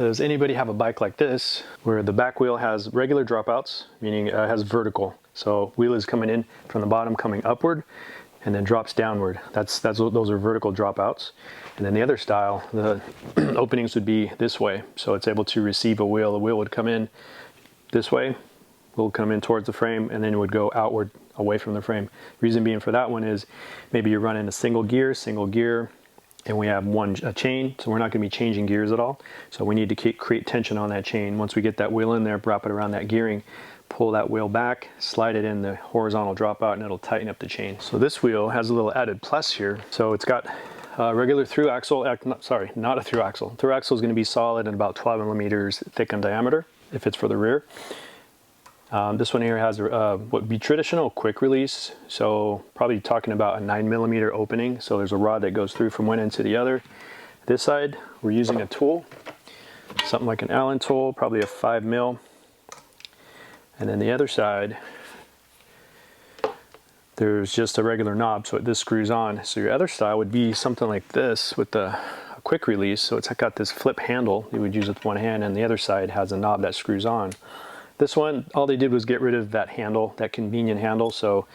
Does anybody have a bike like this where the back wheel has regular dropouts, meaning it has vertical? So wheel is coming in from the bottom, coming upward, and then drops downward. Those are vertical dropouts. And then the other style, the openings would be this way. So it's able to receive a wheel. The wheel would come in this way, will come in towards the frame, and then it would go outward away from the frame. Reason being for that one is maybe you're running a single gear, and we have a chain, so we're not going to be changing gears at all. So we need to create tension on that chain. Once we get that wheel in there, wrap it around that gearing, pull that wheel back, slide it in the horizontal dropout, and it'll tighten up the chain. So this wheel has a little added plus here. So it's got a regular through axle, not a through axle. Through axle is going to be solid and about 12 millimeters thick in diameter if it's for the rear. This one here has what would be traditional quick release, so probably talking about a 9 millimeter opening. So there's a rod that goes through from one end to the other. This side, we're using a tool, something like an Allen tool, probably a 5 mil. And then the other side, there's just a regular knob, so this screws on. So your other style would be something like this with a quick release. So it's got this flip handle you would use with one hand, and the other side has a knob that screws on. This one, all they did was get rid of that handle, that convenient handle. So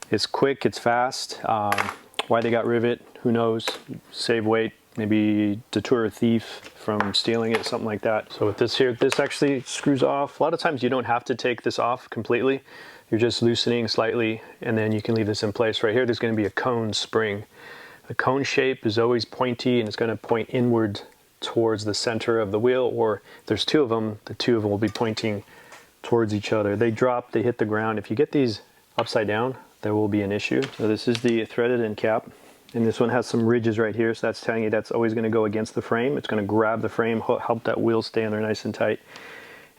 it's quick, it's fast. Why they got rid of it, who knows? Save weight, maybe deter a thief from stealing it, something like that. So with this here, this actually screws off. A lot of times you don't have to take this off completely. You're just loosening slightly, and then you can leave this in place. Right here, there's going to be a cone spring. The cone shape is always pointy, and it's going to point inward towards the center of the wheel, or if there's two of them, the two of them will be pointing towards each other. They drop, they hit the ground. If you get these upside down, there will be an issue. So this is the threaded end cap, and this one has some ridges right here, so that's telling you that's always going to go against the frame. It's going to grab the frame, help that wheel stay in there nice and tight.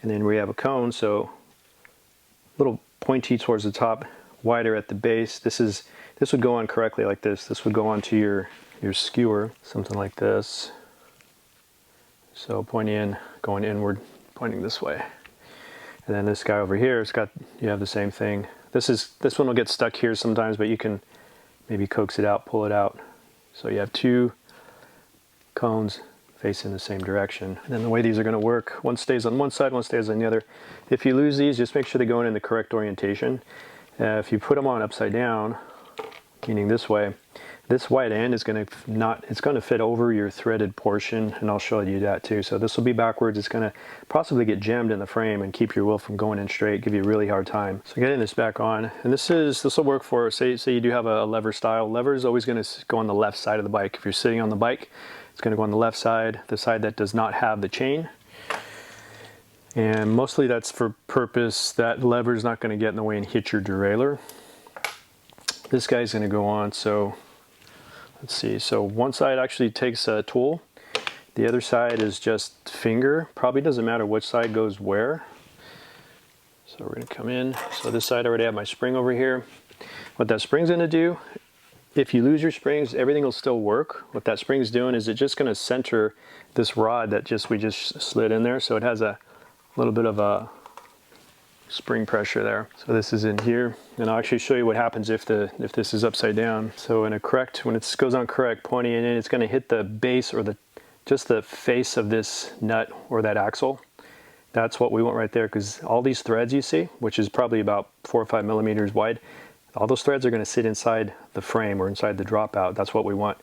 And then we have a cone, so a little pointy towards the top, wider at the base. This would go on correctly like this. This would go onto your skewer, something like this. So pointing in, going inward, pointing this way. And then this guy over here, you have the same thing. This one will get stuck here sometimes, but you can maybe coax it out, pull it out. So you have two cones facing the same direction. And then the way these are going to work, one stays on one side, one stays on the other. If you lose these, just make sure they're going in the correct orientation. If you put them on upside down, meaning this way, this white end is going to fit over your threaded portion, and I'll show you that too. So this will be backwards. It's going to possibly get jammed in the frame and keep your wheel from going in straight, give you a really hard time. So getting this back on, and this will work for, say you do have a lever style. Lever is always going to go on the left side of the bike. If you're sitting on the bike, it's going to go on the left side, the side that does not have the chain. And mostly that's for purpose that lever is not going to get in the way and hit your derailleur. This guy's going to go on, so let's see. So one side actually takes a tool. The other side is just finger. Probably doesn't matter which side goes where. So we're going to come in. So this side I already have my spring over here. What that spring's going to do, if you lose your springs, everything will still work. What that spring's doing is it's just going to center this rod that we just slid in there. So it has a little bit of a spring pressure there. So this is in here, and I'll actually show you what happens if this is upside down. So when it goes on correct, pointing in, it's going to hit the base or just the face of this nut or that axle. That's what we want right there, because all these threads you see, which is probably about 4 or 5 millimeters wide, all those threads are going to sit inside the frame or inside the dropout. That's what we want.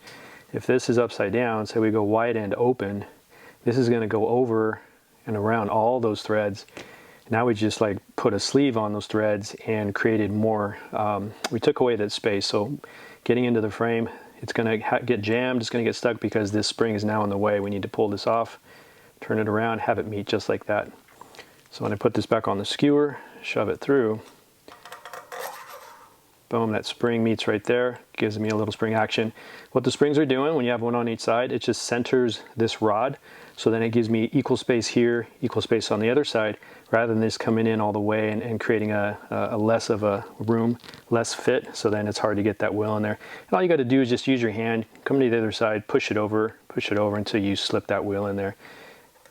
If this is upside down, say we go wide end open, this is going to go over and around all those threads. Now we just put a sleeve on those threads and created more. We took away that space, so getting into the frame, it's going to get jammed, it's going to get stuck because this spring is now in the way. We need to pull this off, turn it around, have it meet just like that. So when I put this back on the skewer, shove it through, boom, that spring meets right there, gives me a little spring action. What the springs are doing when you have one on each side, it just centers this rod, so then it gives me equal space here, equal space on the other side, rather than this coming in all the way and creating a less of a room, less fit, so then it's hard to get that wheel in there. And all you got to do is just use your hand, come to the other side, push it over until you slip that wheel in there.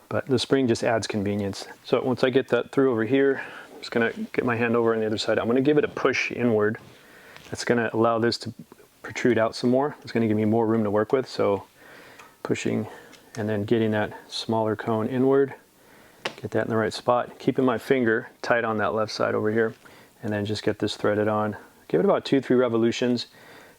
But the spring just adds convenience. So once I get that through over here, I'm just going to get my hand over on the other side. I'm going to give it a push inward. That's going to allow this to protrude out some more. It's going to give me more room to work with, so pushing and then getting that smaller cone inward. Get that in the right spot. Keeping my finger tight on that left side over here, and then just get this threaded on. Give it about 2-3 revolutions.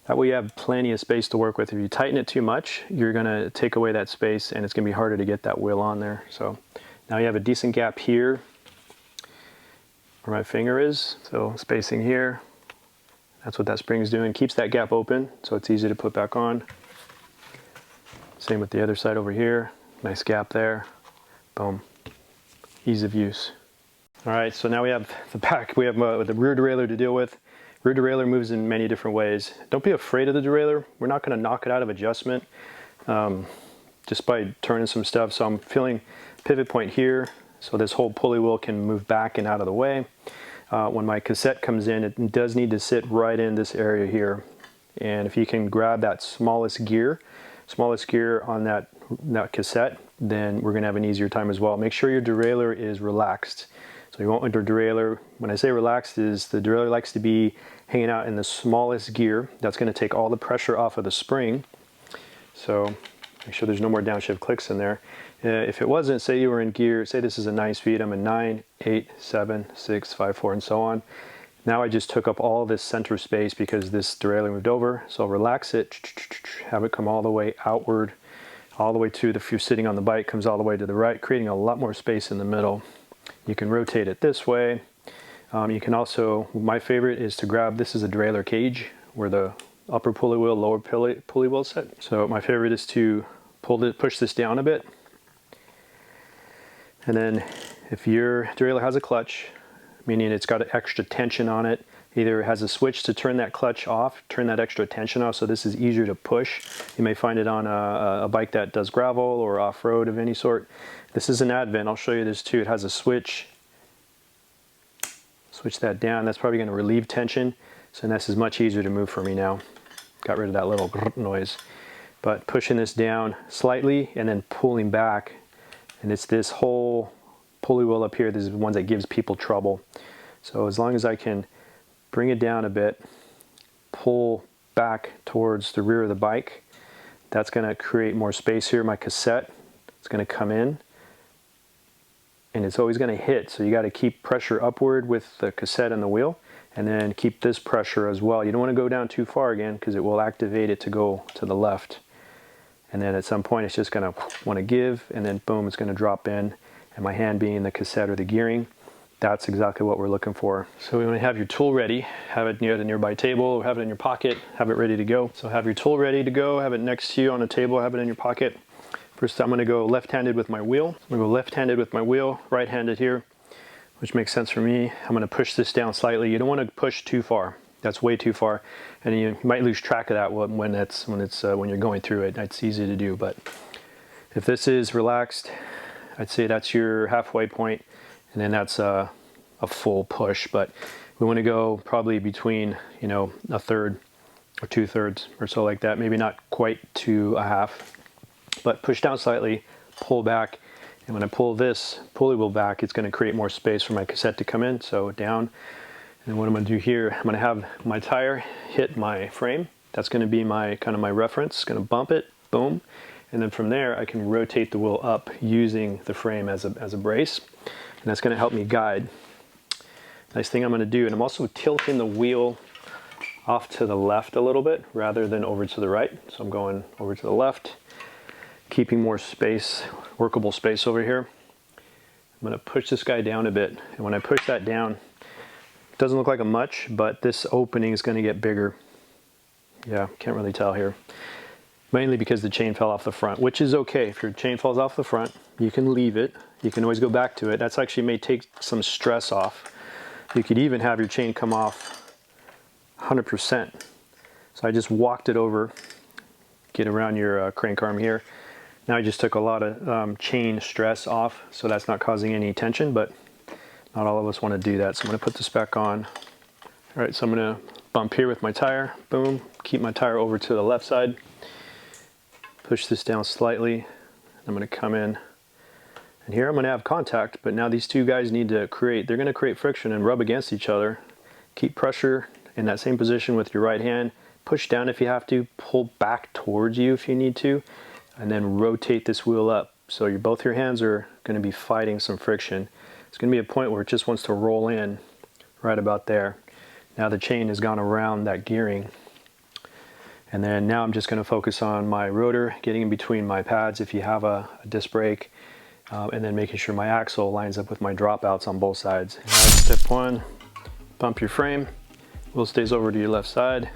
That way you have plenty of space to work with. If you tighten it too much, you're gonna take away that space and it's gonna be harder to get that wheel on there. So now you have a decent gap here where my finger is. So spacing here, that's what that spring's doing. Keeps that gap open so it's easy to put back on. Same with the other side over here. Nice gap there. Boom. Ease of use. All right, so now we have the back. We have the rear derailleur to deal with. Rear derailleur moves in many different ways. Don't be afraid of the derailleur. We're not going to knock it out of adjustment just by turning some stuff. So I'm feeling pivot point here, so this whole pulley wheel can move back and out of the way. When my cassette comes in, it does need to sit right in this area here. And if you can grab that smallest gear on that cassette, then we're going to have an easier time as well. Make sure your derailleur is relaxed. So you want your derailleur, when I say relaxed, is the derailleur likes to be hanging out in the smallest gear. That's going to take all the pressure off of the spring. So make sure there's no more downshift clicks in there. If it wasn't, say you were in gear, say this is a 9-speed, I'm in 9, 8, 7, 6, 5, 4, and so on. Now I just took up all this center space because this derailleur moved over. So relax it, have it come all the way outward, all the way to, if you're sitting on the bike, comes all the way to the right, creating a lot more space in the middle. You can rotate it this way. You can also, my favorite is to grab, this is a derailleur cage where the upper pulley wheel, lower pulley wheel set. So my favorite is to push this down a bit. And then if your derailleur has a clutch, meaning it's got extra tension on it, either it has a switch to turn that clutch off, turn that extra tension off, so this is easier to push. You may find it on a bike that does gravel or off-road of any sort. This is an Advent, I'll show you this too. It has a switch. Switch that down, that's probably going to relieve tension. So this is much easier to move for me now. Got rid of that little noise. But pushing this down slightly and then pulling back, and it's this whole pulley wheel up here, this is the one that gives people trouble. So as long as I can bring it down a bit, pull back towards the rear of the bike, that's going to create more space here. My cassette, it's going to come in and it's always going to hit, so you got to keep pressure upward with the cassette and the wheel, and then keep this pressure as well. You don't want to go down too far again because it will activate it to go to the left, and then at some point it's just going to want to give, and then boom, it's going to drop in, and my hand being the cassette or the gearing, that's exactly what we're looking for. So we want to have your tool ready, have it near the nearby table, or have it in your pocket, have it ready to go. So have your tool ready to go, have it next to you on a table, have it in your pocket. First, I'm going to go left-handed with my wheel. I'm going to go left-handed with my wheel, right-handed here, which makes sense for me. I'm going to push this down slightly. You don't want to push too far. That's way too far, and you might lose track of that when you're going through it. It's easy to do, but if this is relaxed, I'd say that's your halfway point, and then that's a full push. But we want to go probably between, you know, a third or 2/3 or so, like that. Maybe not quite to a half. But push down slightly, pull back, and when I pull this pulley wheel back, it's going to create more space for my cassette to come in. So down, and what I'm going to do here, I'm going to have my tire hit my frame. That's going to be my kind of my reference. Going to bump it, boom, and then from there I can rotate the wheel up using the frame as a brace, and that's going to help me guide. Nice thing I'm going to do, and I'm also tilting the wheel off to the left a little bit rather than over to the right. So I'm going over to the left, keeping more space, workable space over here. I'm going to push this guy down a bit, and when I push that down, it doesn't look like a much, but this opening is going to get bigger. Yeah, can't really tell here. Mainly because the chain fell off the front, which is okay. If your chain falls off the front, you can leave it. You can always go back to it. That's actually may take some stress off. You could even have your chain come off 100%. So I just walked it over, get around your crank arm here. Now I just took a lot of chain stress off, so that's not causing any tension, but not all of us want to do that. So I'm going to put this back on. All right, so I'm going to bump here with my tire, boom, keep my tire over to the left side, push this down slightly. I'm going to come in, and here I'm going to have contact, but now these two guys need to they're going to create friction and rub against each other. Keep pressure in that same position with your right hand. Push down if you have to, pull back towards you if you need to. and then rotate this wheel up. So both your hands are going to be fighting some friction. It's going to be a point where it just wants to roll in right about there. Now the chain has gone around that gearing. And then now I'm just going to focus on my rotor, getting in between my pads if you have a disc brake, and then making sure my axle lines up with my dropouts on both sides. All right, step one, bump your frame. Wheel stays over to your left side.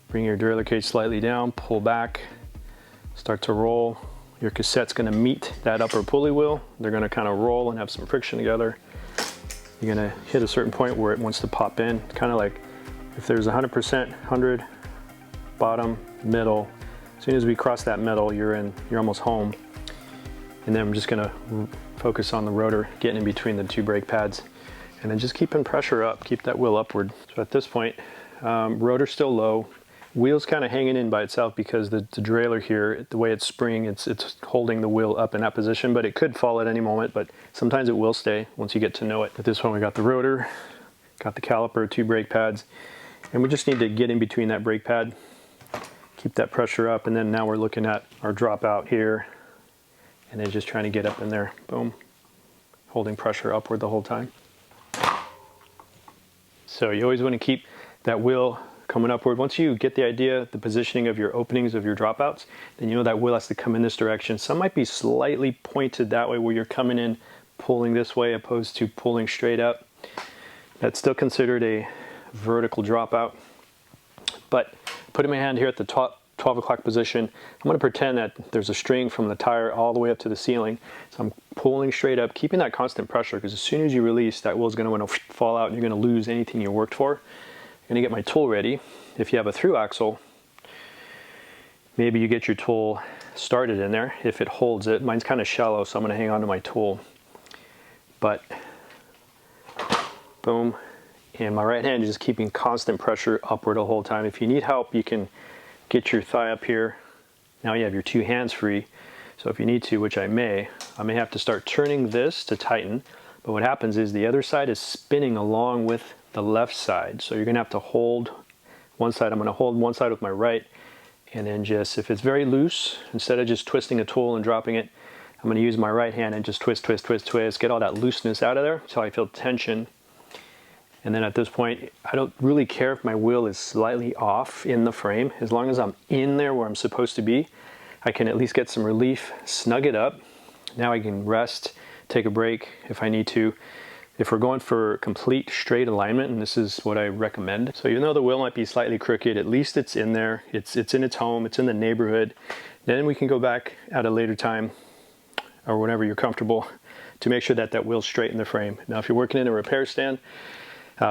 Bring your derailleur cage slightly down, pull back, start to roll. Your cassette's going to meet that upper pulley wheel. They're going to kind of roll and have some friction together. You're going to hit a certain point where it wants to pop in, kind of like if there's 100%, 100, bottom, middle. As soon as we cross that middle, you're almost home. And then I'm just going to focus on the rotor, getting in between the two brake pads, and then just keeping pressure up, keep that wheel upward. So at this point, rotor's still low. Wheel's kind of hanging in by itself because the derailleur here, the way it's spring, it's holding the wheel up in that position, but it could fall at any moment, but sometimes it will stay once you get to know it. At this point, we got the rotor, got the caliper, two brake pads, and we just need to get in between that brake pad, keep that pressure up, and then now we're looking at our dropout here, and then just trying to get up in there, boom, holding pressure upward the whole time. So you always want to keep that wheel coming upward. Once you get the idea, the positioning of your openings of your dropouts, then you know that wheel has to come in this direction. Some might be slightly pointed that way where you're coming in, pulling this way opposed to pulling straight up. That's still considered a vertical dropout. But putting my hand here at the top 12 o'clock position, I'm going to pretend that there's a string from the tire all the way up to the ceiling. So I'm pulling straight up, keeping that constant pressure, because as soon as you release, that wheel's going to want to fall out and you're going to lose anything you worked for. I'm going to get my tool ready. If you have a through axle, maybe you get your tool started in there. If it holds it, mine's kind of shallow, so I'm going to hang on to my tool. But boom, and my right hand is just keeping constant pressure upward the whole time. If you need help, you can get your thigh up here. Now you have your two hands free. So if you need to, which I may have to start turning this to tighten. But what happens is the other side is spinning along with the left side. So you're going to have to hold one side. I'm going to hold one side with my right, and then just, if it's very loose, instead of just twisting a tool and dropping it, I'm going to use my right hand and just twist, twist, twist, twist, get all that looseness out of there until I feel tension. And then at this point, I don't really care if my wheel is slightly off in the frame. As long as I'm in there where I'm supposed to be, I can at least get some relief, snug it up. Now I can rest, take a break if I need to. If we're going for complete straight alignment, and this is what I recommend. So even though the wheel might be slightly crooked, at least it's in there, it's in its home, it's in the neighborhood. Then we can go back at a later time, or whenever you're comfortable, to make sure that that wheel's straight in the frame. Now if you're working in a repair stand,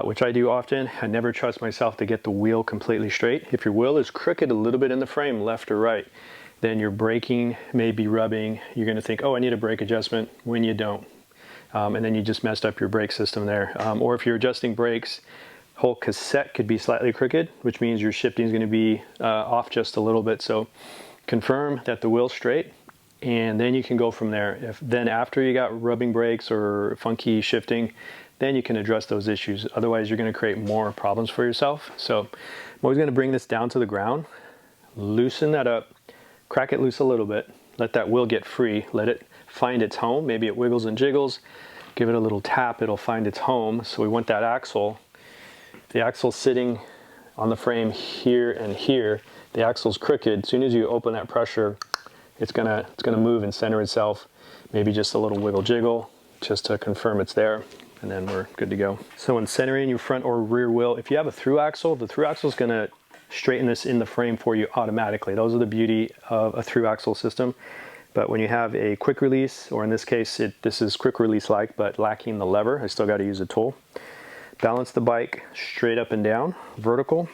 which I do often, I never trust myself to get the wheel completely straight. If your wheel is crooked a little bit in the frame, left or right, then your braking may be rubbing. You're going to think, oh, I need a brake adjustment, when you don't. And then you just messed up your brake system there. Or if you're adjusting brakes, whole cassette could be slightly crooked, which means your shifting is going to be off just a little bit. So confirm that the wheel's straight, and then you can go from there. Then after you got rubbing brakes or funky shifting, then you can address those issues. Otherwise, you're going to create more problems for yourself. So I'm always going to bring this down to the ground, loosen that up, crack it loose a little bit, let that wheel get free, let it find its home. Maybe it wiggles and jiggles, give it a little tap, it'll find its home. So we want that axle. The axle's sitting on the frame here and here. The axle's crooked. As soon as you open that pressure, it's gonna move and center itself. Maybe just a little wiggle jiggle just to confirm it's there, and then we're good to go. So when centering your front or rear wheel, if you have a through axle, the through axle is gonna straighten this in the frame for you automatically. Those are the beauty of a through axle system. But when you have a quick release, or in this case, this is quick release like, but lacking the lever, I still got to use a tool. Balance the bike straight up and down, vertical.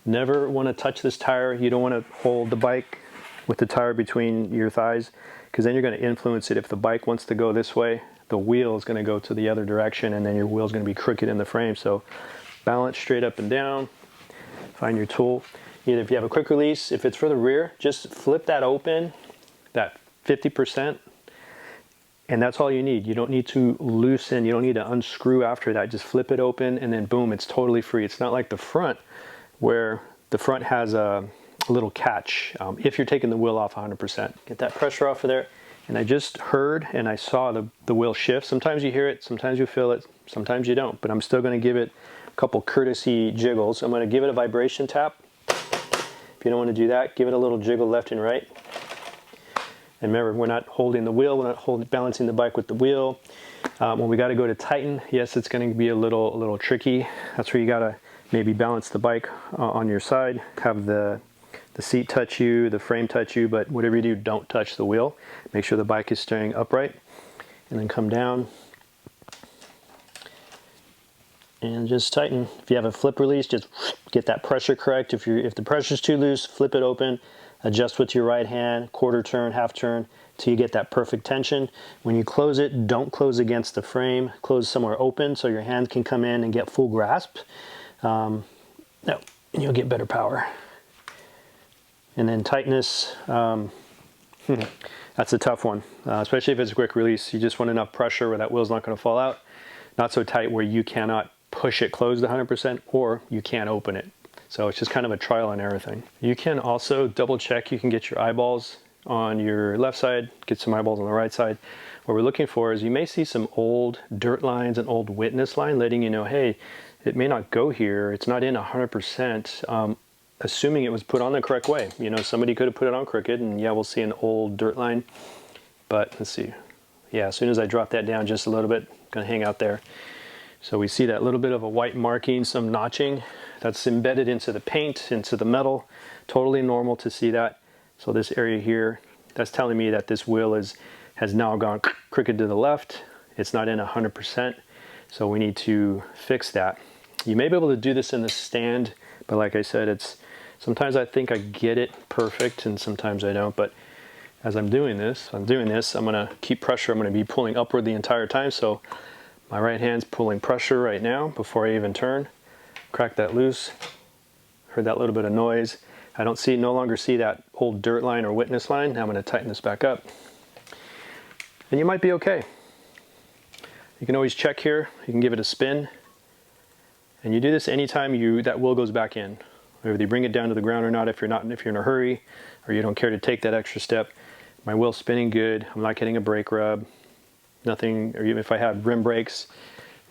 Never want to touch this tire. You don't want to hold the bike with the tire between your thighs, because then you're going to influence it. If the bike wants to go this way, the wheel is going to go to the other direction, and then your wheel is going to be crooked in the frame. So balance straight up and down. Find your tool. Either if you have a quick release, if it's for the rear, just flip that open, that 50%, and that's all you need. You don't need to loosen, you don't need to unscrew after that. Just flip it open, and then boom, it's totally free. It's not like the front, where the front has a little catch if you're taking the wheel off 100%. Get that pressure off of there. And I just heard and I saw the wheel shift. Sometimes you hear it, sometimes you feel it, sometimes you don't. But I'm still going to give it a couple courtesy jiggles. I'm going to give it a vibration tap. If you don't want to do that, give it a little jiggle left and right. And remember, we're not holding the wheel, we're not balancing the bike with the wheel. When we got to go to tighten, yes, it's going to be a little tricky. That's where you got to maybe balance the bike on your side, have the seat touch you, the frame touch you, but whatever you do, don't touch the wheel. Make sure the bike is staying upright, and then come down and just tighten. If you have a flip release, just get that pressure correct. If the pressure's too loose, flip it open, adjust with your right hand, quarter turn, half turn, till you get that perfect tension. When you close it, don't close against the frame, close somewhere open so your hand can come in and get full grasp. No, and you'll get better power. And then tightness, that's a tough one, especially if it's a quick release. You just want enough pressure where that wheel's not going to fall out. Not so tight where you cannot push it closed 100% or you can't open it. So it's just kind of a trial and error thing. You can also double check. You can get your eyeballs on your left side, get some eyeballs on the right side. What we're looking for is you may see some old dirt lines, an old witness line letting you know, hey, it may not go here. It's not in 100%. Assuming it was put on the correct way. You know, somebody could have put it on crooked, and yeah, we'll see an old dirt line. But let's see. Yeah, as soon as I drop that down just a little bit, gonna hang out there. So we see that little bit of a white marking, some notching that's embedded into the paint, into the metal. Totally normal to see that. So this area here, that's telling me that this wheel has now gone crooked to the left. It's not in 100%. So we need to fix that. You may be able to do this in the stand, but like I said, sometimes I think I get it perfect and sometimes I don't. But as I'm doing this, I'm gonna keep pressure. I'm gonna be pulling upward the entire time. So my right hand's pulling pressure right now before I even turn. Crack that loose. Heard that little bit of noise. I no longer see that old dirt line or witness line. Now I'm gonna tighten this back up. And you might be okay. You can always check here. You can give it a spin. And you do this anytime that wheel goes back in. Whether you bring it down to the ground or not, if you're in a hurry or you don't care to take that extra step. My wheel's spinning good. I'm not getting a brake rub. Nothing, or even if I have rim brakes,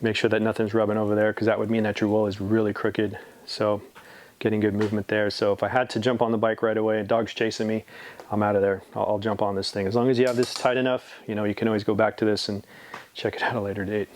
make sure that nothing's rubbing over there because that would mean that your wheel is really crooked. So getting good movement there. So if I had to jump on the bike right away and dog's chasing me, I'm out of there. I'll jump on this thing. As long as you have this tight enough, you know, you can always go back to this and check it out at a later date.